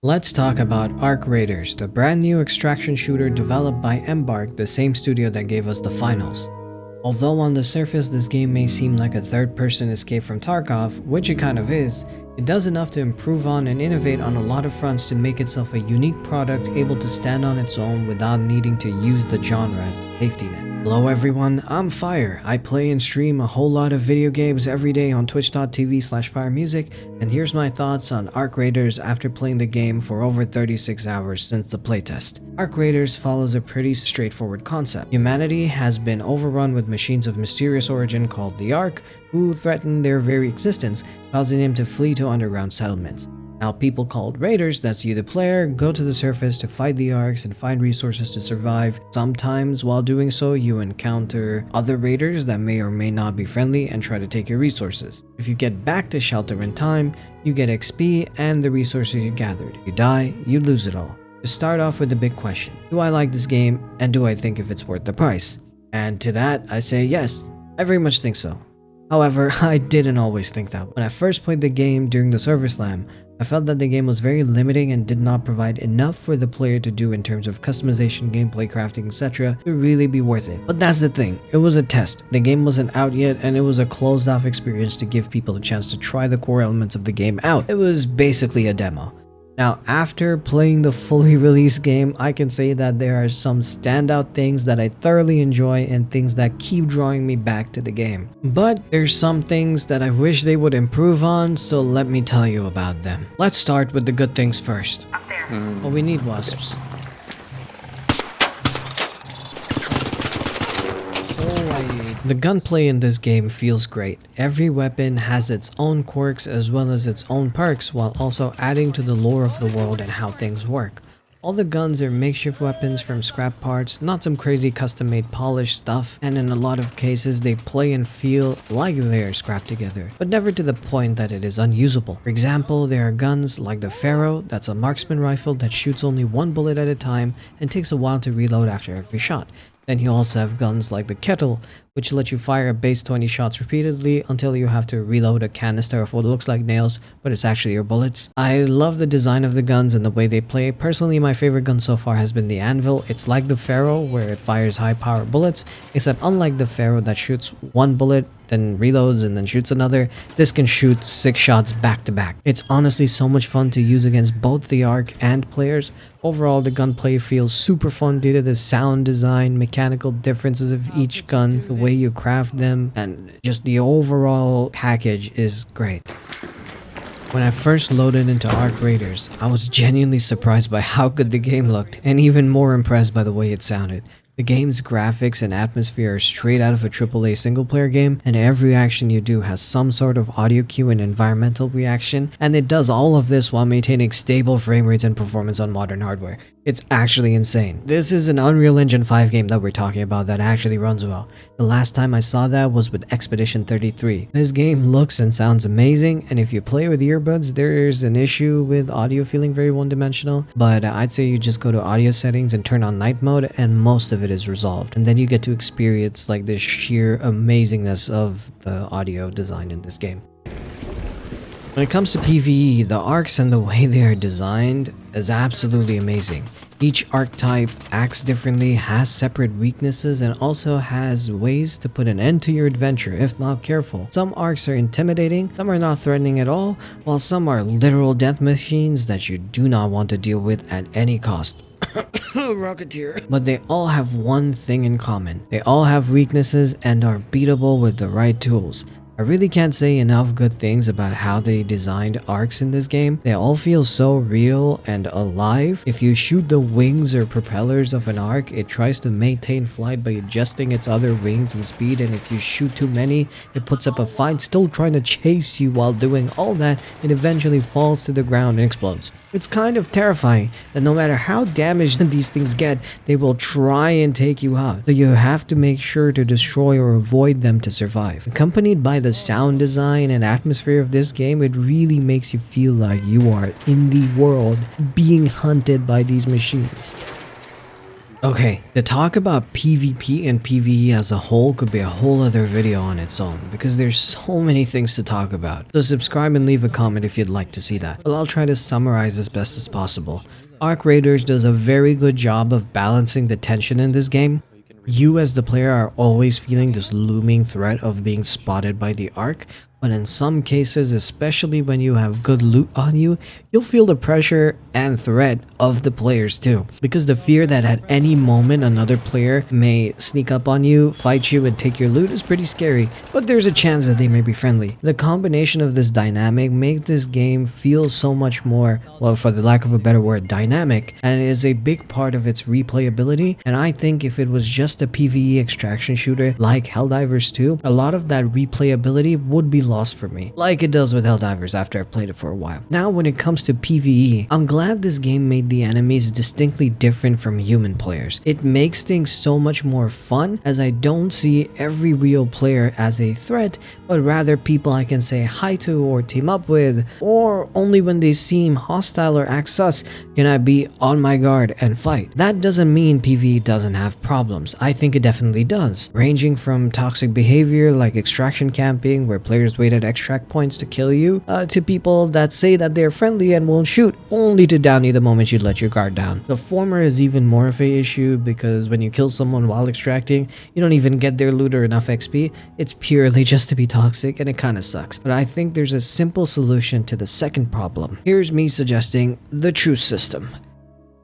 Let's talk about Arc Raiders, the brand new extraction shooter developed by Embark, the same studio that gave us the finals. Although on the surface this game may seem like a third-person escape from Tarkov, which it kind of is, it does enough to improve on and innovate on a lot of fronts to make itself a unique product able to stand on its own without needing to use the genre as a safety net. Hello everyone, I'm FAYR. I play and stream a whole lot of video games every day on twitch.tv/FAYRmusic, and here's my thoughts on Arc Raiders after playing the game for over 36 hours since the playtest. Arc Raiders follows a pretty straightforward concept. Humanity has been overrun with machines of mysterious origin called the Ark, who threaten their very existence, causing them to flee to underground settlements. Now, people called Raiders, that's you the player, go to the surface to fight the Arks and find resources to survive. Sometimes while doing so, you encounter other Raiders that may or may not be friendly and try to take your resources. If you get back to shelter in time, you get XP and the resources you gathered. If you die, you lose it all. To start off with the big question, do I like this game and do I think if it's worth the price? And to that, I say yes, I very much think so. However, I didn't always think that. When I first played the game during the server slam, I felt that the game was very limiting and did not provide enough for the player to do in terms of customization, gameplay, crafting, etc. to really be worth it. But that's the thing, it was a test. The game wasn't out yet and it was a closed off experience to give people a chance to try the core elements of the game out. It was basically a demo. Now, after playing the fully released game, I can say that there are some standout things that I thoroughly enjoy and things that keep drawing me back to the game. But there's some things that I wish they would improve on, so let me tell you about them. Let's start with the good things first. Oh, we need wasps. The gunplay in this game feels great. Every weapon has its own quirks as well as its own perks, while also adding to the lore of the world and how things work. All the guns are makeshift weapons from scrap parts, not some crazy custom-made polished stuff, and in a lot of cases they play and feel like they are scrapped together, but never to the point that it is unusable. For example, there are guns like the FAYR, that's a marksman rifle that shoots only one bullet at a time and takes a while to reload after every shot. Then you also have guns like the Kettle, which let you fire a base 20 shots repeatedly until you have to reload a canister of what looks like nails, but it's actually your bullets. I love the design of the guns and the way they play. Personally, my favorite gun so far has been the Anvil. It's like the FAYR, where it fires high power bullets, except unlike the FAYR that shoots one bullet, then reloads and then shoots another, this can shoot 6 shots back to back. It's honestly so much fun to use against both the Ark and players. Overall, the gunplay feels super fun due to the sound design, mechanical differences of each gun, the way you craft them, and just the overall package is great. When I first loaded into Arc Raiders, I was genuinely surprised by how good the game looked, and even more impressed by the way it sounded. The game's graphics and atmosphere are straight out of a AAA single-player game, and every action you do has some sort of audio cue and environmental reaction, and it does all of this while maintaining stable frame rates and performance on modern hardware. It's actually insane. This is an Unreal Engine 5 game that we're talking about that actually runs well. The last time I saw that was with Expedition 33. This game looks and sounds amazing, and if you play with earbuds, there's an issue with audio feeling very one-dimensional, but I'd say you just go to audio settings and turn on night mode and most of it is resolved, and then you get to experience like the sheer amazingness of the audio design in this game. When it comes to PvE, the arcs and the way they are designed is absolutely amazing. Each archetype acts differently, has separate weaknesses, and also has ways to put an end to your adventure if not careful. Some arcs are intimidating, some are not threatening at all, while some are literal death machines that you do not want to deal with at any cost. Rocketeer. But they all have one thing in common. They all have weaknesses and are beatable with the right tools. I really can't say enough good things about how they designed arcs in this game. They all feel so real and alive. If you shoot the wings or propellers of an arc, it tries to maintain flight by adjusting its other wings and speed, and if you shoot too many, it puts up a fight still trying to chase you. While doing all that, it eventually falls to the ground and explodes. It's kind of terrifying that no matter how damaged these things get, they will try and take you out. So you have to make sure to destroy or avoid them to survive. Accompanied by the sound design and atmosphere of this game, it really makes you feel like you are in the world being hunted by these machines. Okay, to talk about PvP and PvE as a whole could be a whole other video on its own, because there's so many things to talk about. So subscribe and leave a comment if you'd like to see that, but I'll try to summarize as best as possible. Arc Raiders does a very good job of balancing the tension in this game. You as the player are always feeling this looming threat of being spotted by the Arc, but in some cases, especially when you have good loot on you, you'll feel the pressure and threat of the players too. Because the fear that at any moment another player may sneak up on you, fight you, and take your loot is pretty scary, but there's a chance that they may be friendly. The combination of this dynamic makes this game feel so much more, well, for the lack of a better word, dynamic, and it is a big part of its replayability. And I think if it was just a PvE extraction shooter like Helldivers 2, a lot of that replayability would be lost for me, like it does with Helldivers after I've played it for a while. Now when it comes to PvE, I'm glad this game made the enemies distinctly different from human players. It makes things so much more fun, as I don't see every real player as a threat, but rather people I can say hi to or team up with, or only when they seem hostile or act sus can I be on my guard and fight. That doesn't mean PvE doesn't have problems. I think it definitely does, ranging from toxic behavior like extraction camping where players wait at extract points to kill you, to people that say that they're friendly and won't shoot, only to down you the moment you let your guard down. The former is even more of a issue because when you kill someone while extracting, you don't even get their loot or enough XP. It's purely just to be toxic, and it kinda sucks. But I think there's a simple solution to the second problem. Here's me suggesting the truce system.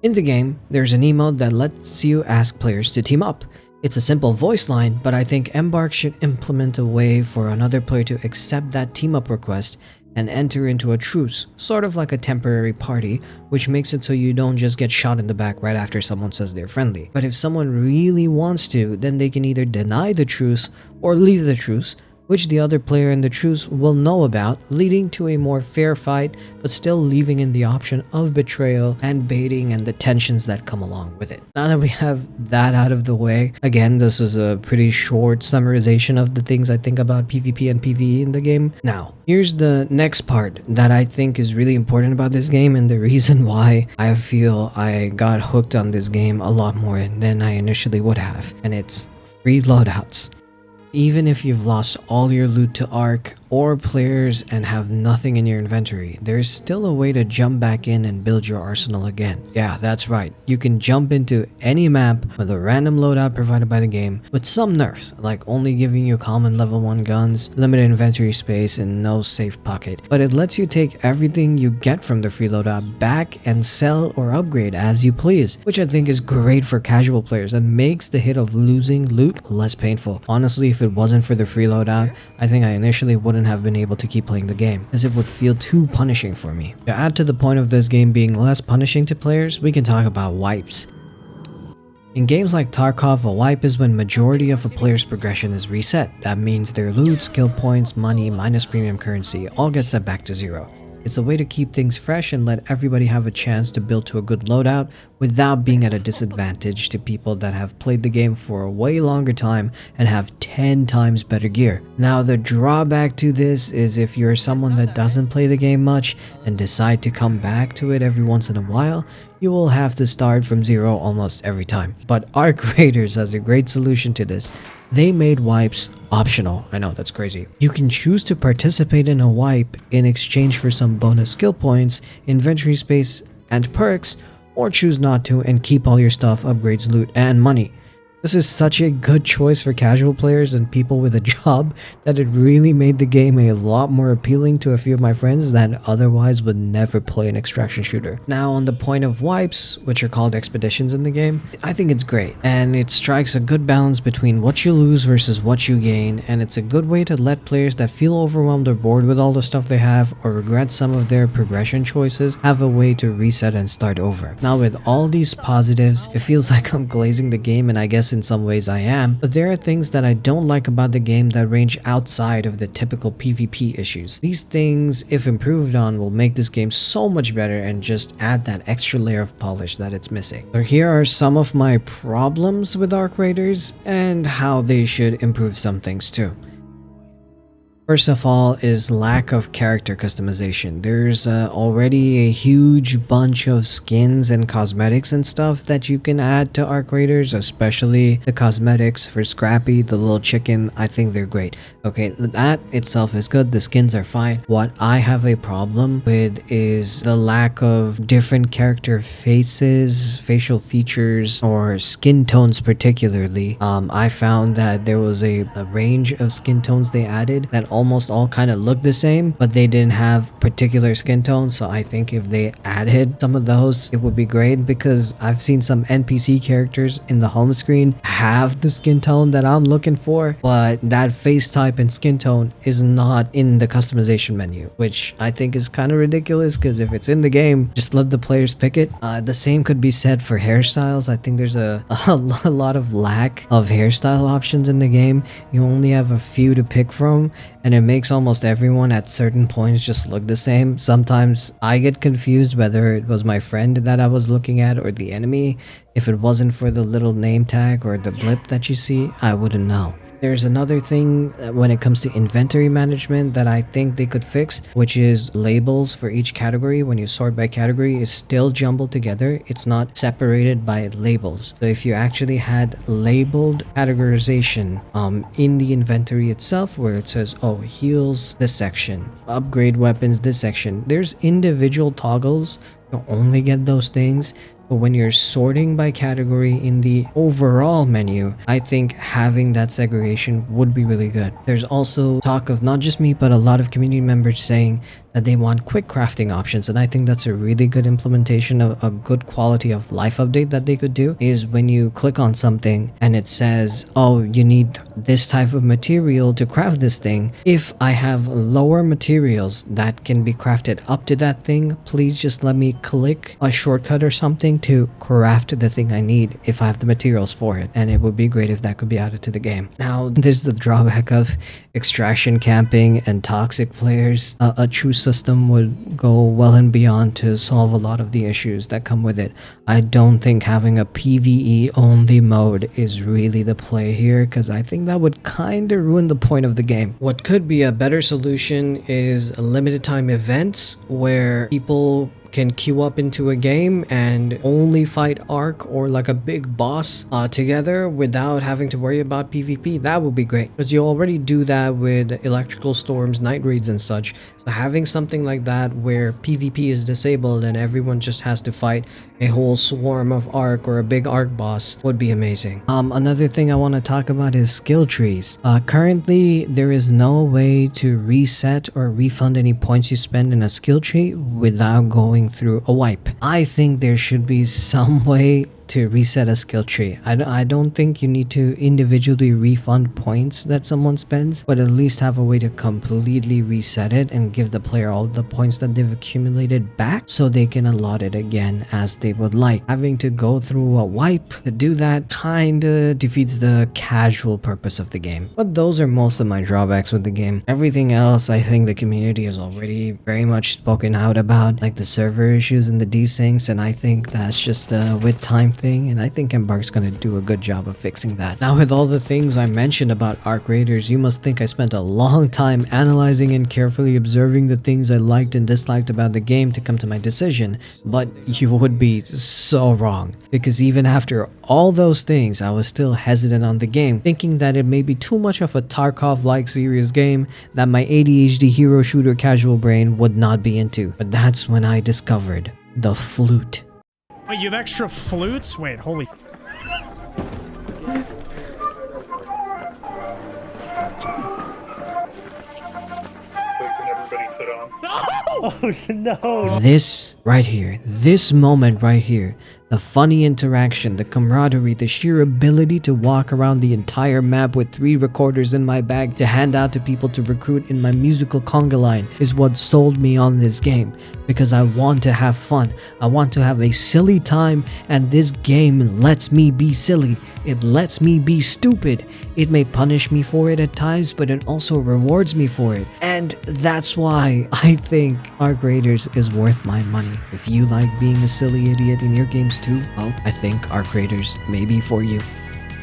In the game, there's an emote that lets you ask players to team up. It's a simple voice line, but I think Embark should implement a way for another player to accept that team up request and enter into a truce, sort of like a temporary party, which makes it so you don't just get shot in the back right after someone says they're friendly. But if someone really wants to, then they can either deny the truce or leave the truce, which the other player in the truce will know about, leading to a more fair fight, but still leaving in the option of betrayal and baiting and the tensions that come along with it. Now that we have that out of the way, again, this was a pretty short summarization of the things I think about PvP and PvE in the game. Now, here's the next part that I think is really important about this game, and the reason why I feel I got hooked on this game a lot more than I initially would have, and it's free loadouts. Even if you've lost all your loot to Arc or players and have nothing in your inventory, there's still a way to jump back in and build your arsenal again. Yeah, that's right. You can jump into any map with a random loadout provided by the game, with some nerfs, like only giving you common level 1 guns, limited inventory space, and no safe pocket. But it lets you take everything you get from the free loadout back and sell or upgrade as you please, which I think is great for casual players and makes the hit of losing loot less painful. Honestly, if it wasn't for the free loadout, I think I initially wouldn't have been able to keep playing the game, as it would feel too punishing for me. To add to the point of this game being less punishing to players, we can talk about wipes. In games like Tarkov, a wipe is when majority of a player's progression is reset. That means their loot, skill points, money, minus premium currency all get set back to zero. It's a way to keep things fresh and let everybody have a chance to build to a good loadout without being at a disadvantage to people that have played the game for a way longer time and have 10 times better gear. Now, the drawback to this is if you're someone that doesn't play the game much and decide to come back to it every once in a while, you will have to start from zero almost every time. But Arc Raiders has a great solution to this. They made wipes optional. I know, that's crazy. You can choose to participate in a wipe in exchange for some bonus skill points, inventory space, and perks, or choose not to and keep all your stuff, upgrades, loot, and money. This is such a good choice for casual players and people with a job that it really made the game a lot more appealing to a few of my friends that otherwise would never play an extraction shooter. Now, on the point of wipes, which are called expeditions in the game, I think it's great, and it strikes a good balance between what you lose versus what you gain, and it's a good way to let players that feel overwhelmed or bored with all the stuff they have or regret some of their progression choices have a way to reset and start over. Now, with all these positives, it feels like I'm glazing the game, and I guess in some ways I am, but there are things that I don't like about the game that range outside of the typical PvP issues. These things, if improved on, will make this game so much better and just add that extra layer of polish that it's missing. So here are some of my problems with Arc Raiders and how they should improve some things too. First of all is lack of character customization. There's already a huge bunch of skins and cosmetics and stuff that you can add to Arc Raiders, especially the cosmetics for Scrappy, the little chicken. I think they're great. Okay, that itself is good. The skins are fine. What I have a problem with is the lack of different character faces, facial features, or skin tones particularly. I found that there was a range of skin tones they added that almost all kind of look the same, but they didn't have particular skin tones. So I think if they added some of those, it would be great, because I've seen some NPC characters in the home screen have the skin tone that I'm looking for, but that face type and skin tone is not in the customization menu, which I think is kind of ridiculous, because if it's in the game, just let the players pick it. The same could be said for hairstyles. I think there's a lot of lack of hairstyle options in the game. You only have a few to pick from, and it makes almost everyone at certain points just look the same. Sometimes I get confused whether it was my friend that I was looking at or the enemy. If it wasn't for the little name tag or the blip that you see, I wouldn't know. There's another thing when it comes to inventory management that I think they could fix, which is labels for each category. When you sort by category, it's still jumbled together. It's not separated by labels. So if you actually had labeled categorization in the inventory itself, where it says, oh, heals this section, upgrade weapons this section, there's individual toggles to only get those things. But when you're sorting by category in the overall menu, I think having that segregation would be really good. There's also talk of not just me, but a lot of community members saying that they want quick crafting options, and I think that's a really good implementation of a good quality of life update that they could do. Is when you click on something and it says, oh, you need this type of material to craft this thing. If I have lower materials that can be crafted up to that thing, please just let me click a shortcut or something to craft the thing I need if I have the materials for it. And it would be great if that could be added to the game. Now, there's the drawback of extraction camping and toxic players. A true system would go well and beyond to solve a lot of the issues that come with it. I don't think having a PvE only mode is really the play here, because I think that would kind of ruin the point of the game. What could be a better solution is limited time events where people can queue up into a game and only fight Arc or like a big boss together without having to worry about PvP. That would be great, because you already do that with electrical storms, night raids and such. So having something like that where PvP is disabled and everyone just has to fight a whole swarm of Arc or a big Arc boss would be amazing. Another thing I want to talk about is skill trees. Currently, there is no way to reset or refund any points you spend in a skill tree without going through a wipe. I think there should be some way to reset a skill tree. I don't think you need to individually refund points that someone spends, but at least have a way to completely reset it and give the player all the points that they've accumulated back so they can allot it again as they would like. Having to go through a wipe to do that kinda defeats the casual purpose of the game. But those are most of my drawbacks with the game. Everything else I think the community has already very much spoken out about, like the server issues and the desyncs, and I think that's just with time thing, and I think Embark's gonna do a good job of fixing that. Now, with all the things I mentioned about Arc Raiders, you must think I spent a long time analyzing and carefully observing the things I liked and disliked about the game to come to my decision, but you would be so wrong, because even after all those things, I was still hesitant on the game, thinking that it may be too much of a Tarkov-like serious game that my ADHD hero shooter casual brain would not be into. But that's when I discovered the flute. Wait, you have extra flutes? Wait, holy... Wait, can everybody fit on? Oh, no! This right here, this moment right here, the funny interaction, the camaraderie, the sheer ability to walk around the entire map with 3 recorders in my bag to hand out to people to recruit in my musical conga line is what sold me on this game, because I want to have fun. I want to have a silly time, and this game lets me be silly. It lets me be stupid. It may punish me for it at times, but it also rewards me for it. And that's why I think Arc Raiders is worth my money. If you like being a silly idiot in your games too, well, I think Arc Raiders may be for you.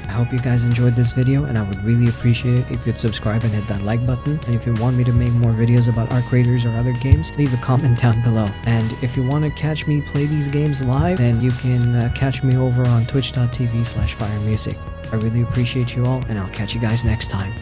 I hope you guys enjoyed this video, and I would really appreciate it if you'd subscribe and hit that like button. And if you want me to make more videos about Arc Raiders or other games, leave a comment down below. And if you want to catch me play these games live, then you can catch me over on twitch.tv/FAYR Music. I really appreciate you all, and I'll catch you guys next time.